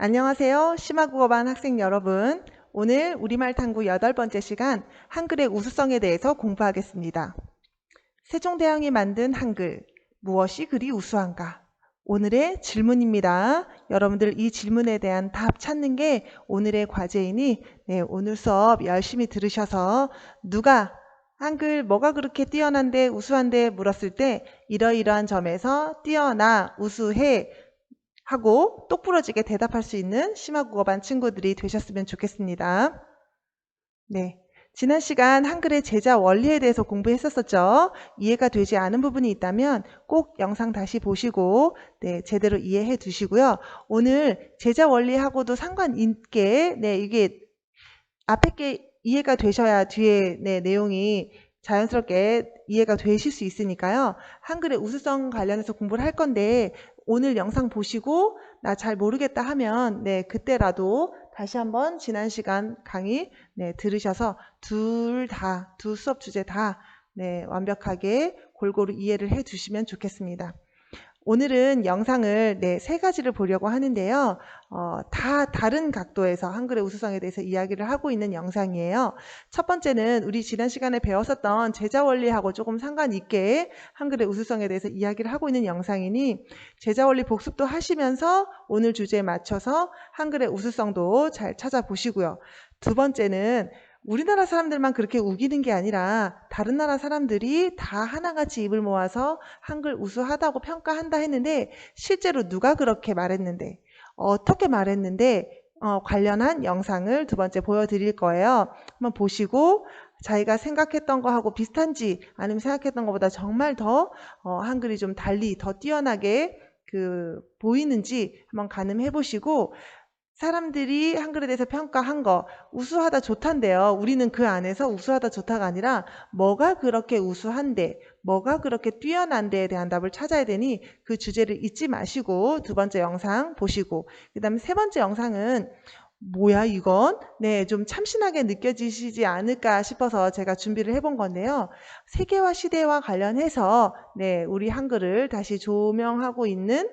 안녕하세요. 심화국어반 학생 여러분. 오늘 우리말 탐구 8번째 시간 한글의 우수성에 대해서 공부하겠습니다. 세종대왕이 만든 한글, 무엇이 그리 우수한가? 오늘의 질문입니다. 여러분들 이 질문에 대한 답 찾는 게 오늘의 과제이니 오늘 수업 열심히 들으셔서 누가 한글 뭐가 그렇게 뛰어난데 우수한데 물었을 때 이러이러한 점에서 뛰어나 우수해 하고 똑부러지게 대답할 수 있는 심화국어반 친구들이 되셨으면 좋겠습니다. 네, 지난 시간 한글의 제자 원리에 대해서 공부했었죠. 이해가 되지 않은 부분이 있다면 꼭 영상 다시 보시고 제대로 이해해 두시고요. 오늘 제자 원리하고도 상관있게 이게 앞에 게 이해가 되셔야 뒤에 내용이 자연스럽게 이해가 되실 수 있으니까요. 한글의 우수성 관련해서 공부를 할 건데 오늘 영상 보시고 나 잘 모르겠다 하면 그때라도 다시 한번 지난 시간 강의 들으셔서 두 수업 주제 다 완벽하게 골고루 이해를 해 주시면 좋겠습니다. 오늘은 영상을 3가지를 보려고 하는데요. 다 다른 각도에서 한글의 우수성에 대해서 이야기를 하고 있는 영상이에요. 첫 번째는 우리 지난 시간에 배웠었던 제자 원리하고 조금 상관 있게 한글의 우수성에 대해서 이야기를 하고 있는 영상이니 제자 원리 복습도 하시면서 오늘 주제에 맞춰서 한글의 우수성도 잘 찾아보시고요. 두 번째는 우리나라 사람들만 그렇게 우기는 게 아니라 다른 나라 사람들이 다 하나같이 입을 모아서 한글 우수하다고 평가한다 했는데 실제로 누가 그렇게 말했는데 어떻게 말했는데 관련한 영상을 두 번째 보여드릴 거예요. 한번 보시고 자기가 생각했던 거하고 비슷한지 아니면 생각했던 것보다 정말 더 한글이 좀 달리 더 뛰어나게 보이는지 한번 가늠해 보시고 사람들이 한글에 대해서 평가한 거 우수하다 좋단데요. 우리는 그 안에서 우수하다 좋다가 아니라 뭐가 그렇게 우수한데 뭐가 그렇게 뛰어난데에 대한 답을 찾아야 되니 그 주제를 잊지 마시고 두 번째 영상 보시고 그 다음에 세 번째 영상은 뭐야 이건? 좀 참신하게 느껴지시지 않을까 싶어서 제가 준비를 해본 건데요. 세계화 시대와 관련해서 우리 한글을 다시 조명하고 있는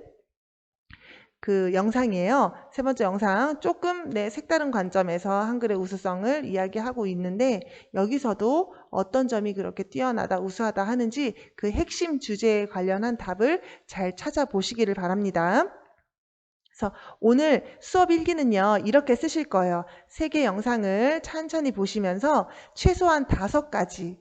그 영상이에요. 세 번째 영상 조금 색다른 관점에서 한글의 우수성을 이야기하고 있는데 여기서도 어떤 점이 그렇게 뛰어나다 우수하다 하는지 그 핵심 주제에 관련한 답을 잘 찾아보시기를 바랍니다. 그래서 오늘 수업 일기는요 이렇게 쓰실 거예요. 3개 영상을 천천히 보시면서 최소한 5가지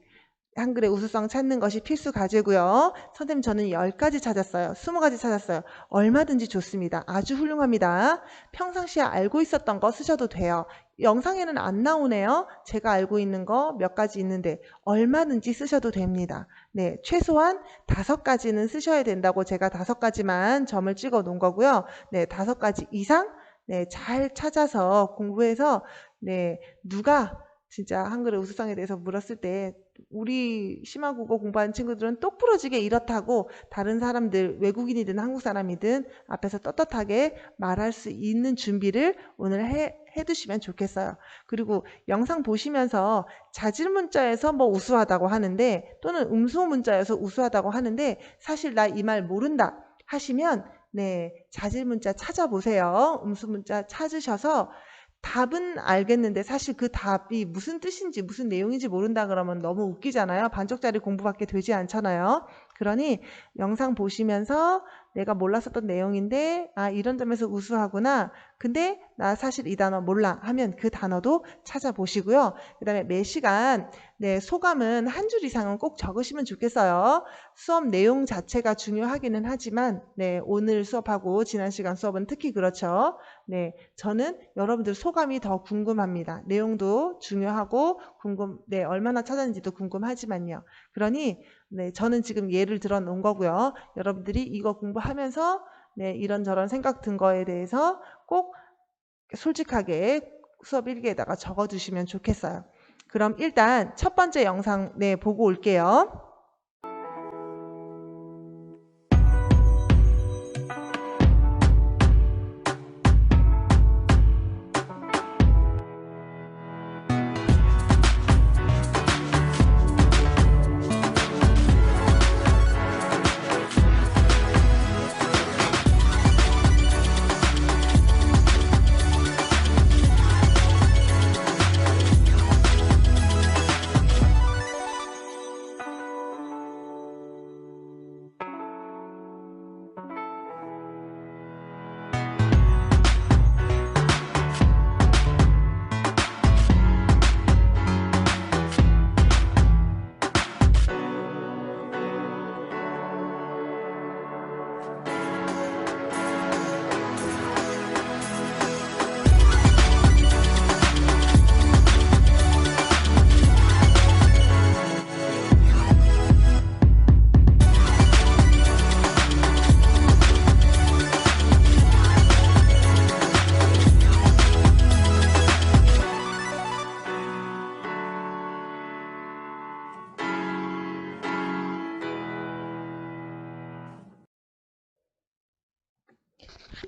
한글의 우수성 찾는 것이 필수 과제고요. 선생님 저는 10가지 찾았어요. 20가지 찾았어요. 얼마든지 좋습니다. 아주 훌륭합니다. 평상시에 알고 있었던 거 쓰셔도 돼요. 영상에는 안 나오네요. 제가 알고 있는 거 몇 가지 있는데 얼마든지 쓰셔도 됩니다. 최소한 5가지는 쓰셔야 된다고 제가 5가지만 점을 찍어 놓은 거고요. 5가지 이상 잘 찾아서 공부해서 누가 진짜 한글의 우수성에 대해서 물었을 때 우리 심화국어 공부하는 친구들은 똑부러지게 이렇다고 다른 사람들 외국인이든 한국 사람이든 앞에서 떳떳하게 말할 수 있는 준비를 오늘 해두시면 좋겠어요. 그리고 영상 보시면서 자질 문자에서 뭐 우수하다고 하는데 또는 음소 문자에서 우수하다고 하는데 사실 나 이 말 모른다 하시면 자질 문자 찾아보세요. 음소 문자 찾으셔서 답은 알겠는데 사실 그 답이 무슨 뜻인지 무슨 내용인지 모른다 그러면 너무 웃기잖아요. 반쪽짜리 공부밖에 되지 않잖아요. 그러니 영상 보시면서 내가 몰랐었던 내용인데 이런 점에서 우수하구나. 근데 나 사실 이 단어 몰라 하면 그 단어도 찾아보시고요. 그 다음에 매 시간 소감은 한 줄 이상은 꼭 적으시면 좋겠어요. 수업 내용 자체가 중요하기는 하지만 오늘 수업하고 지난 시간 수업은 특히 그렇죠. 저는 여러분들 소감이 더 궁금합니다. 내용도 중요하고 얼마나 찾았는지도 궁금하지만요. 그러니 저는 지금 예를 들어 놓은 거고요. 여러분들이 이거 공부하면서 이런저런 생각 든 거에 대해서 꼭 솔직하게 수업 일기에다가 적어두시면 좋겠어요. 그럼 일단 첫 번째 영상 보고 올게요.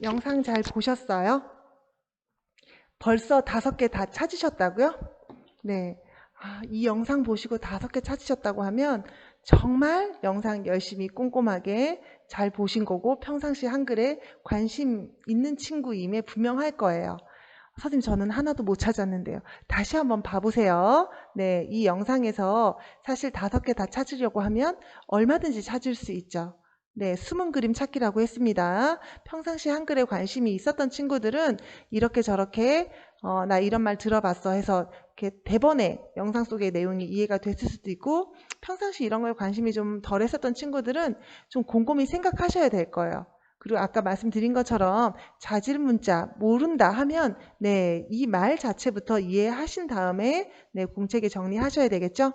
영상 잘 보셨어요? 벌써 5개 다 찾으셨다고요? 네. 이 영상 보시고 5개 찾으셨다고 하면 정말 영상 열심히 꼼꼼하게 잘 보신 거고 평상시 한글에 관심 있는 친구임에 분명할 거예요. 선생님, 저는 하나도 못 찾았는데요. 다시 한번 봐보세요. 네, 이 영상에서 사실 5개 다 찾으려고 하면 얼마든지 찾을 수 있죠. 네, 숨은 그림 찾기라고 했습니다. 평상시 한글에 관심이 있었던 친구들은 이렇게 저렇게 나 이런 말 들어봤어 해서 이렇게 대번에 영상 속의 내용이 이해가 됐을 수도 있고, 평상시 이런 거에 관심이 좀 덜 했었던 친구들은 좀 곰곰이 생각하셔야 될 거예요. 그리고 아까 말씀드린 것처럼 자질 문자 모른다 하면 네, 이 말 자체부터 이해하신 다음에 네, 공책에 정리하셔야 되겠죠?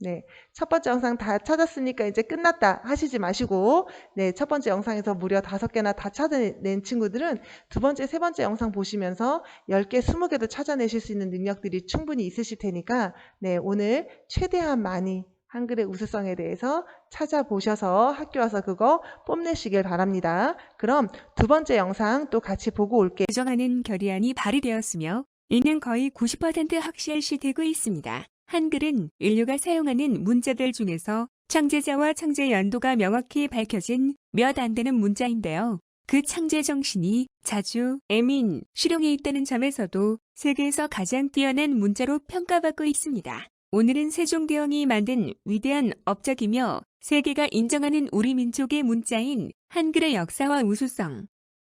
네, 첫 번째 영상 다 찾았으니까 이제 끝났다 하시지 마시고, 네, 첫 번째 영상에서 무려 5개나 다 찾아낸 친구들은 두 번째, 세 번째 영상 보시면서 10개, 20개도 찾아내실 수 있는 능력들이 충분히 있으실 테니까 네, 오늘 최대한 많이 한글의 우수성에 대해서 찾아보셔서 학교 와서 그거 뽐내시길 바랍니다. 그럼 두 번째 영상 또 같이 보고 올게요. 개정하는 결의안이 발의되었으며 이는 거의 90% 확실시되고 있습니다. 한글은 인류가 사용하는 문자들 중에서 창제자와 창제 연도가 명확히 밝혀진 몇 안 되는 문자인데요. 그 창제 정신이 자주 애민, 실용에 있다는 점에서도 세계에서 가장 뛰어난 문자로 평가받고 있습니다. 오늘은 세종대왕이 만든 위대한 업적이며 세계가 인정하는 우리 민족의 문자인 한글의 역사와 우수성,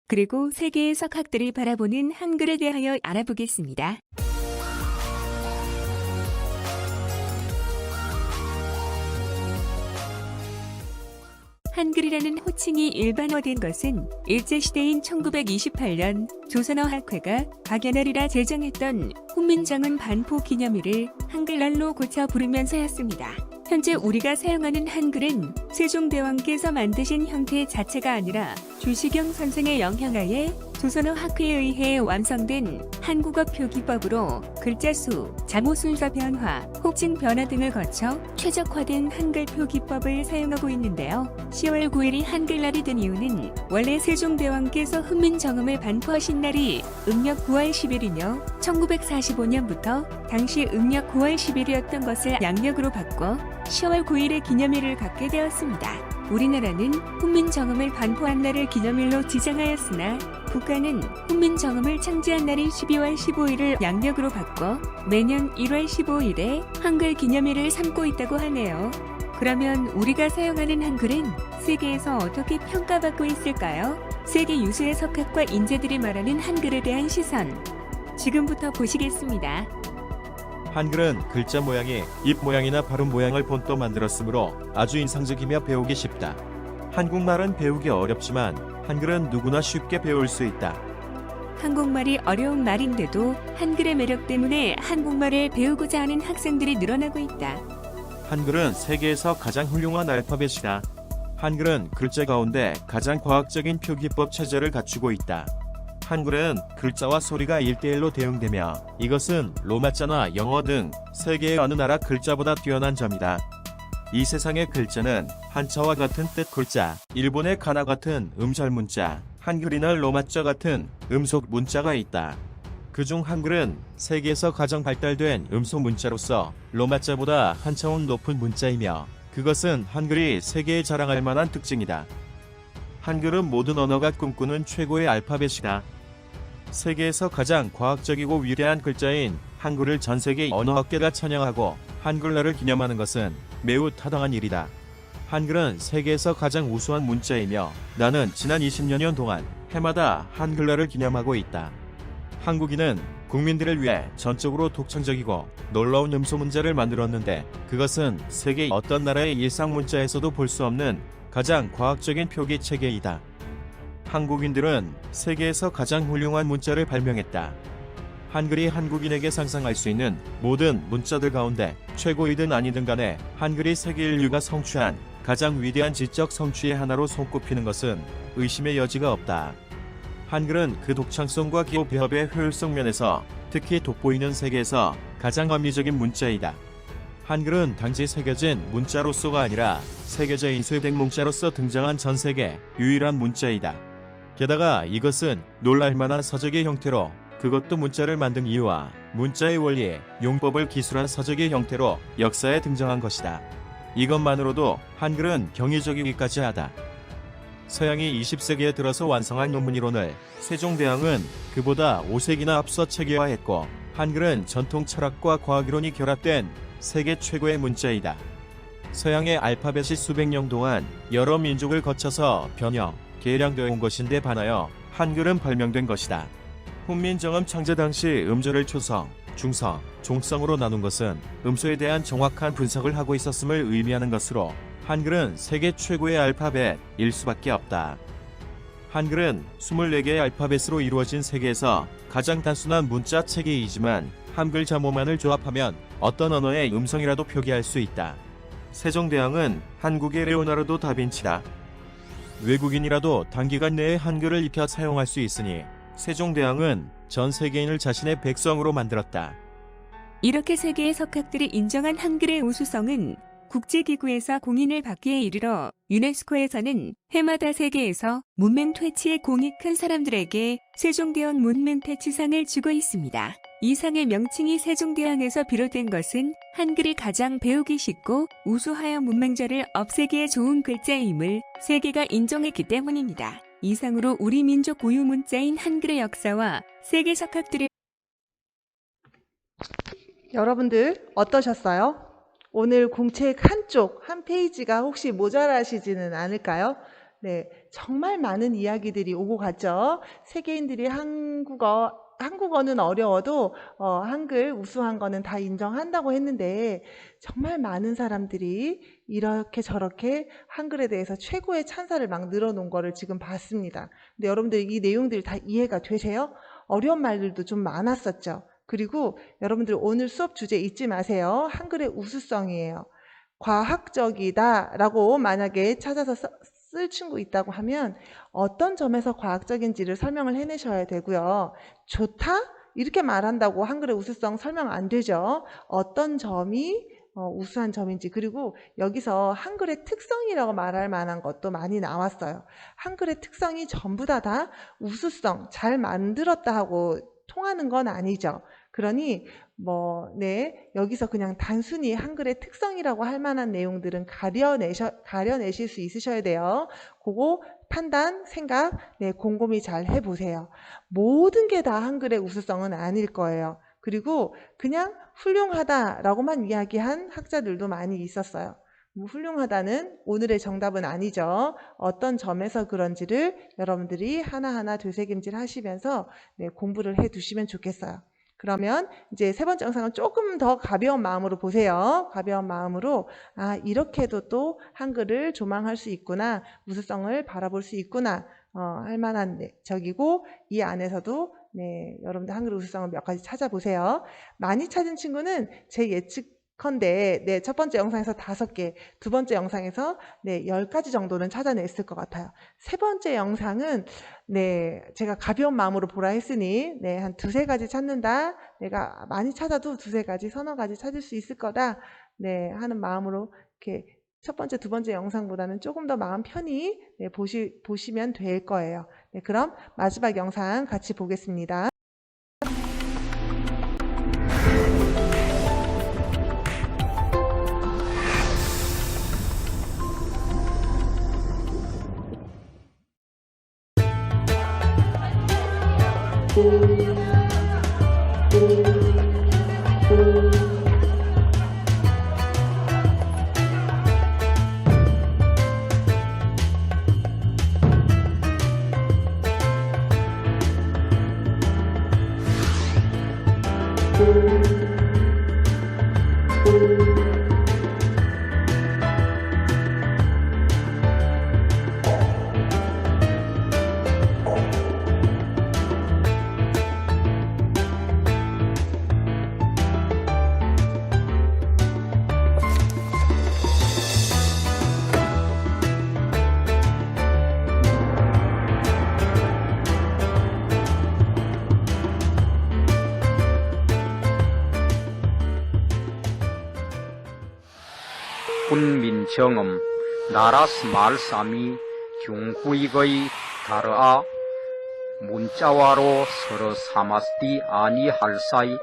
그리고 세계의 석학들이 바라보는 한글에 대하여 알아보겠습니다. 한글이라는 호칭이 일반화된 것은 일제시대인 1928년 조선어학회가 박연월이라 제정했던 훈민정음 반포 기념일을 한글날로 고쳐 부르면서였습니다. 현재 우리가 사용하는 한글은 세종대왕께서 만드신 형태 자체가 아니라 주시경 선생의 영향하에 조선어학회에 의해 완성된 한국어 표기법으로 글자 수, 자모 순서 변화, 호칭 변화 등을 거쳐 최적화된 한글 표기법을 사용하고 있는데요. 10월 9일이 한글날이 된 이유는 원래 세종대왕께서 훈민정음을 반포하신 날이 음력 9월 10일이며 1945년부터 당시 음력 9월 10일이었던 것을 양력으로 바꿔 10월 9일의 기념일을 갖게 되었습니다. 우리나라는 훈민정음을 반포한 날을 기념일로 지정하였으나 북한은 훈민정음을 창제한 날인 12월 15일을 양력으로 바꿔 매년 1월 15일에 한글 기념일을 삼고 있다고 하네요. 그러면 우리가 사용하는 한글은 세계에서 어떻게 평가받고 있을까요? 세계 유수의 석학과 인재들이 말하는 한글에 대한 시선, 지금부터 보시겠습니다. 한글은 글자 모양이 입 모양이나 발음 모양을 본떠 만들었으므로 아주 인상적이며 배우기 쉽다. 한국말은 배우기 어렵지만 한글은 누구나 쉽게 배울 수 있다. 한국말이 어려운 말인데도 한글의 매력 때문에 한국말을 배우고자 하는 학생들이 늘어나고 있다. 한글은 세계에서 가장 훌륭한 알파벳이다. 한글은 글자 가운데 가장 과학적인 표기법 체제를 갖추고 있다. 한글은 글자와 소리가 1:1로 대응되며 이것은 로마자나 영어 등 세계의 어느 나라 글자보다 뛰어난 점이다. 이 세상의 글자는 한자와 같은 뜻 글자, 일본의 가나 같은 음절 문자, 한글이나 로마자 같은 음속 문자가 있다. 그중 한글은 세계에서 가장 발달된 음속 문자로서 로마자보다 한 차원 높은 문자이며 그것은 한글이 세계에 자랑할 만한 특징이다. 한글은 모든 언어가 꿈꾸는 최고의 알파벳이다. 세계에서 가장 과학적이고 위대한 글자인 한글을 전 세계 언어학계가 찬양하고 한글날을 기념하는 것은 매우 타당한 일이다. 한글은 세계에서 가장 우수한 문자이며 나는 지난 20여 년 동안 해마다 한글날을 기념하고 있다. 한국인은 국민들을 위해 전적으로 독창적이고 놀라운 음소 문자를 만들었는데 그것은 세계 어떤 나라의 일상 문자에서도 볼 수 없는 가장 과학적인 표기 체계이다. 한국인들은 세계에서 가장 훌륭한 문자를 발명했다. 한글이 한국인에게 상상할 수 있는 모든 문자들 가운데 최고이든 아니든 간에 한글이 세계 인류가 성취한 가장 위대한 지적 성취의 하나로 손꼽히는 것은 의심의 여지가 없다. 한글은 그 독창성과 기호 배합의 효율성 면에서 특히 돋보이는 세계에서 가장 합리적인 문자이다. 한글은 단지 새겨진 문자로서가 아니라 새겨져 인쇄된 문자로서 등장한 전 세계 유일한 문자이다. 게다가 이것은 놀랄만한 서적의 형태로, 그것도 문자를 만든 이유와 문자의 원리, 용법을 기술한 서적의 형태로 역사에 등장한 것이다. 이것만으로도 한글은 경이적이기까지 하다. 서양이 20세기에 들어서 완성한 논문 이론을 세종대왕은 그보다 5세기나 앞서 체계화했고, 한글은 전통 철학과 과학 이론이 결합된 세계 최고의 문자이다. 서양의 알파벳이 수백 년 동안 여러 민족을 거쳐서 변형, 개량되어 온 것인데 반하여 한글은 발명된 것이다. 훈민정음 창제 당시 음조를 초성, 중성, 종성으로 나눈 것은 음소에 대한 정확한 분석을 하고 있었음을 의미하는 것으로 한글은 세계 최고의 알파벳일 수밖에 없다. 한글은 24개의 알파벳으로 이루어진 세계에서 가장 단순한 문자 체계이지만 한 글자 모만을 조합하면 어떤 언어의 음성이라도 표기할 수 있다. 세종대왕은 한국의 레오나르도 다빈치다. 외국인이라도 단기간 내에 한글을 익혀 사용할 수 있으니 세종대왕은 전 세계인을 자신의 백성으로 만들었다. 이렇게 세계의 석학들이 인정한 한글의 우수성은 국제기구에서 공인을 받기에 이르러 유네스코에서는 해마다 세계에서 문맹 퇴치에 공이 큰 사람들에게 세종대왕 문맹 퇴치상을 주고 있습니다. 이 상의 명칭이 세종대왕에서 비롯된 것은 한글이 가장 배우기 쉽고 우수하여 문맹자를 없애기에 좋은 글자임을 세계가 인정했기 때문입니다. 이상으로 우리 민족 고유 문자인 한글의 역사와 세계 석학들의 여러분들 어떠셨어요? 오늘 공책 한쪽, 한 페이지가 혹시 모자라시지는 않을까요? 네, 정말 많은 이야기들이 오고 갔죠. 세계인들이 한국어는 어려워도 한글 우수한 거는 다 인정한다고 했는데 정말 많은 사람들이 이렇게 저렇게 한글에 대해서 최고의 찬사를 막 늘어놓은 거를 지금 봤습니다. 근데 여러분들 이 내용들이 다 이해가 되세요? 어려운 말들도 좀 많았었죠. 그리고 여러분들 오늘 수업 주제 잊지 마세요. 한글의 우수성이에요. 과학적이다 라고 만약에 찾아서 쓸 친구 있다고 하면 어떤 점에서 과학적인지를 설명을 해내셔야 되고요. 좋다? 이렇게 말한다고 한글의 우수성 설명 안 되죠. 어떤 점이 우수한 점인지, 그리고 여기서 한글의 특성이라고 말할 만한 것도 많이 나왔어요. 한글의 특성이 전부 다 우수성, 잘 만들었다 하고 통하는 건 아니죠. 그러니 여기서 그냥 단순히 한글의 특성이라고 할 만한 내용들은 가려내실 수 있으셔야 돼요. 그거 판단, 생각, 곰곰이 잘 해보세요. 모든 게 다 한글의 우수성은 아닐 거예요. 그리고 그냥 훌륭하다라고만 이야기한 학자들도 많이 있었어요. 훌륭하다는 오늘의 정답은 아니죠. 어떤 점에서 그런지를 여러분들이 하나하나 되새김질 하시면서 공부를 해 두시면 좋겠어요. 그러면 이제 세 번째 영상은 조금 더 가벼운 마음으로 보세요. 가벼운 마음으로 이렇게도 또 한글을 조망할 수 있구나, 우수성을 바라볼 수 있구나 할 만한 적이고, 이 안에서도 여러분들 한글 우수성을 몇 가지 찾아보세요. 많이 찾은 친구는 제 예측컨대 첫 번째 영상에서 5개, 두 번째 영상에서 10가지 정도는 찾아냈을 것 같아요. 세 번째 영상은 제가 가벼운 마음으로 보라 했으니 한 2-3가지 찾는다, 내가 많이 찾아도 2-3가지, 서너 가지 찾을 수 있을 거다 하는 마음으로 이렇게 첫 번째, 두 번째 영상보다는 조금 더 마음 편히 보시면 될 거예요. 그럼 마지막 영상 같이 보겠습니다. 훈민정음 나라스 말삼이 중구익의 다르아 문자와로 서로 삼았디 아니할 사이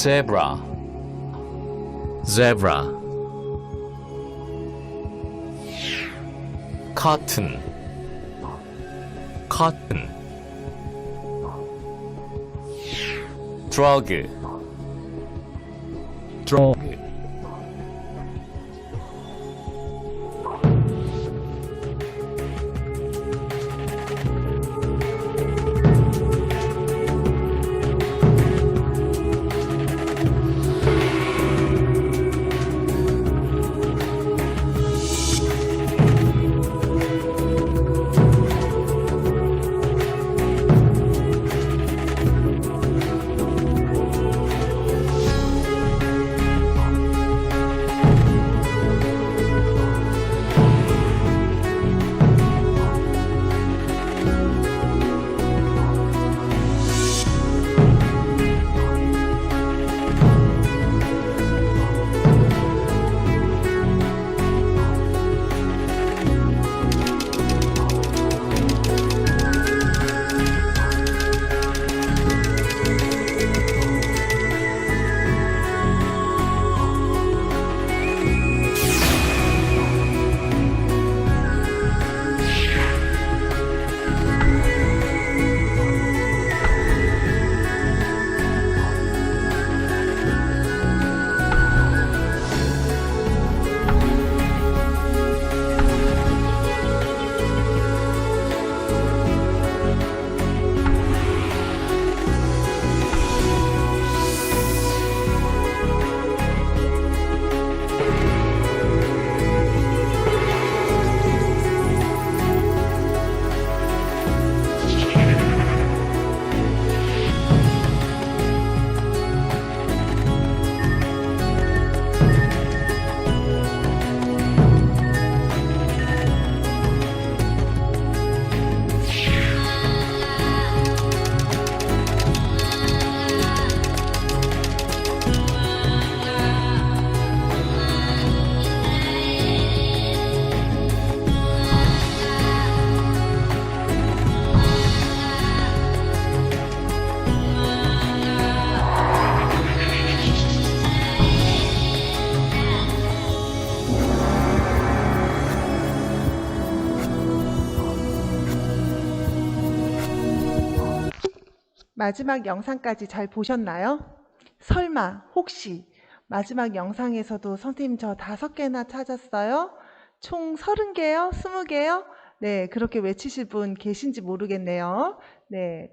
zebra, zebra. cotton, cotton. drug, drug. 마지막 영상까지 잘 보셨나요? 설마 혹시 마지막 영상에서도 선생님 저 5개나 찾았어요? 총 30개요? 20개요? 네, 그렇게 외치실 분 계신지 모르겠네요. 네.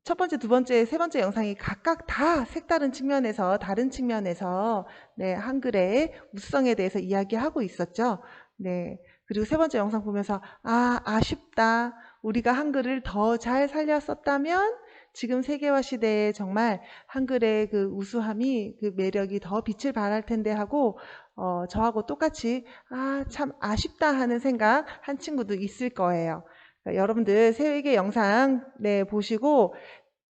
첫 번째, 두 번째, 세 번째 영상이 각각 다 색다른 측면에서, 다른 측면에서 네, 한글의 우수성에 대해서 이야기하고 있었죠. 네. 그리고 세 번째 영상 보면서 아쉽다. 우리가 한글을 더 잘 살렸었다면 지금 세계화 시대에 정말 한글의 그 우수함이, 그 매력이 더 빛을 발할 텐데 하고 저하고 똑같이 참 아쉽다 하는 생각 한 친구도 있을 거예요. 그러니까 여러분들 세계 영상 네, 보시고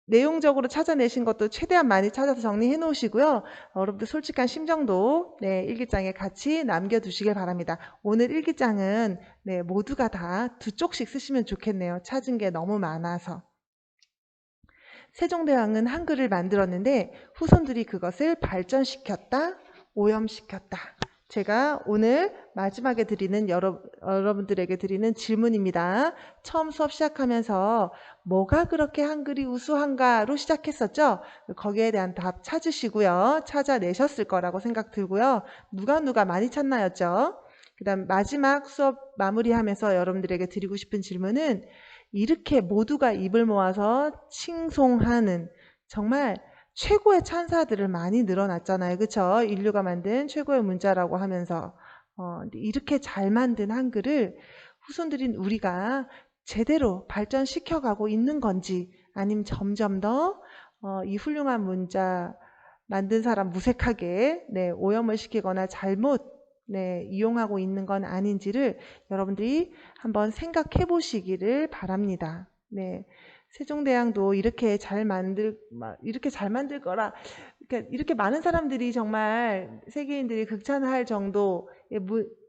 내용적으로 찾아내신 것도 최대한 많이 찾아서 정리해 놓으시고요. 여러분들 솔직한 심정도 일기장에 같이 남겨두시길 바랍니다. 오늘 일기장은 모두가 다 2쪽씩 쓰시면 좋겠네요. 찾은 게 너무 많아서. 세종대왕은 한글을 만들었는데 후손들이 그것을 발전시켰다, 오염시켰다. 제가 오늘 마지막에 드리는 여러분들에게 드리는 질문입니다. 처음 수업 시작하면서 뭐가 그렇게 한글이 우수한가로 시작했었죠? 거기에 대한 답 찾으시고요. 찾아내셨을 거라고 생각 들고요. 누가 많이 찾나였죠? 그 다음 마지막 수업 마무리하면서 여러분들에게 드리고 싶은 질문은 이렇게 모두가 입을 모아서 칭송하는 정말 최고의 찬사들을 많이 늘어났잖아요. 그쵸? 인류가 만든 최고의 문자라고 하면서 이렇게 잘 만든 한글을 후손들인 우리가 제대로 발전시켜가고 있는 건지 아니면 점점 더 이 훌륭한 문자 만든 사람 무색하게 오염을 시키거나 잘못 이용하고 있는 건 아닌지를 여러분들이 한번 생각해 보시기를 바랍니다. 세종대왕도 이렇게 잘 만들 거라, 그러니까 이렇게 많은 사람들이 정말 세계인들이 극찬할 정도의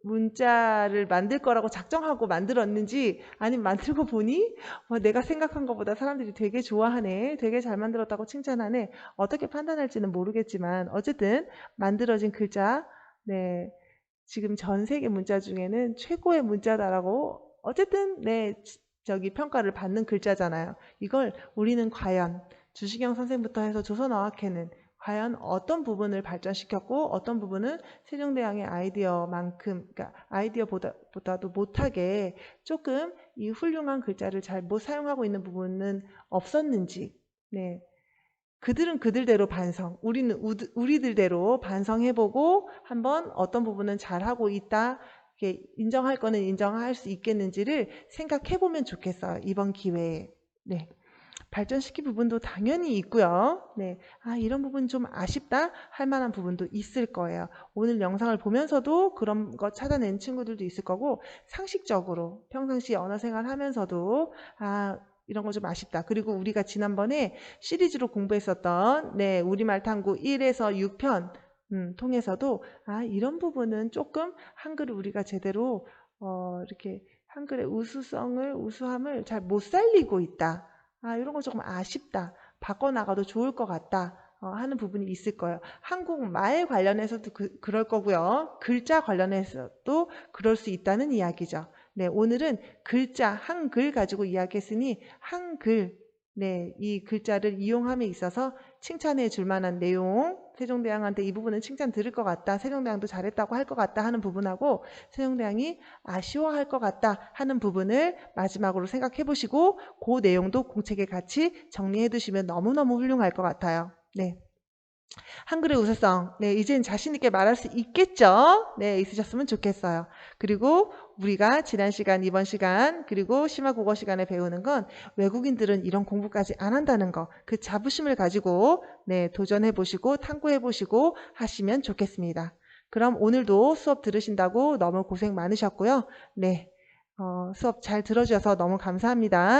문자를 만들 거라고 작정하고 만들었는지 아니면 만들고 보니 내가 생각한 것보다 사람들이 되게 좋아하네, 되게 잘 만들었다고 칭찬하네, 어떻게 판단할지는 모르겠지만 어쨌든 만들어진 글자 지금 전 세계 문자 중에는 최고의 문자다라고 어쨌든 평가를 받는 글자잖아요. 이걸 우리는 과연 주시경 선생부터 해서 조선어학회는 과연 어떤 부분을 발전시켰고 어떤 부분은 세종대왕의 아이디어만큼, 그러니까 아이디어보다도 못하게 조금 이 훌륭한 글자를 잘 못 사용하고 있는 부분은 없었는지, 그들은 그들대로 반성, 우리는 우리들대로 반성해보고 한번 어떤 부분은 잘하고 있다, 인정할 거는 인정할 수 있겠는지를 생각해보면 좋겠어요. 이번 기회에. 발전시킬 부분도 당연히 있고요. 이런 부분 좀 아쉽다 할 만한 부분도 있을 거예요. 오늘 영상을 보면서도 그런 거 찾아낸 친구들도 있을 거고, 상식적으로 평상시 언어 생활하면서도 이런 거 좀 아쉽다. 그리고 우리가 지난번에 시리즈로 공부했었던 우리말 탐구 1에서 6편 통해서도 이런 부분은 조금 한글을 우리가 제대로 이렇게 한글의 우수함을 잘 못 살리고 있다. 이런 거 조금 아쉽다. 바꿔나가도 좋을 것 같다. 하는 부분이 있을 거예요. 한국말 관련해서도 그럴 거고요. 글자 관련해서도 그럴 수 있다는 이야기죠. 오늘은 글자, 한글 가지고 이야기했으니 한글, 이 글자를 이용함에 있어서 칭찬해 줄 만한 내용, 세종대왕한테 이 부분은 칭찬 들을 것 같다, 세종대왕도 잘했다고 할 것 같다 하는 부분하고 세종대왕이 아쉬워할 것 같다 하는 부분을 마지막으로 생각해 보시고 그 내용도 공책에 같이 정리해 두시면 너무너무 훌륭할 것 같아요. 한글의 우수성, 이제는 자신있게 말할 수 있겠죠? 있으셨으면 좋겠어요. 그리고 우리가 지난 시간, 이번 시간, 그리고 심화 국어 시간에 배우는 건 외국인들은 이런 공부까지 안 한다는 거, 그 자부심을 가지고 도전해 보시고 탐구해 보시고 하시면 좋겠습니다. 그럼 오늘도 수업 들으신다고 너무 고생 많으셨고요. 수업 잘 들어주셔서 너무 감사합니다.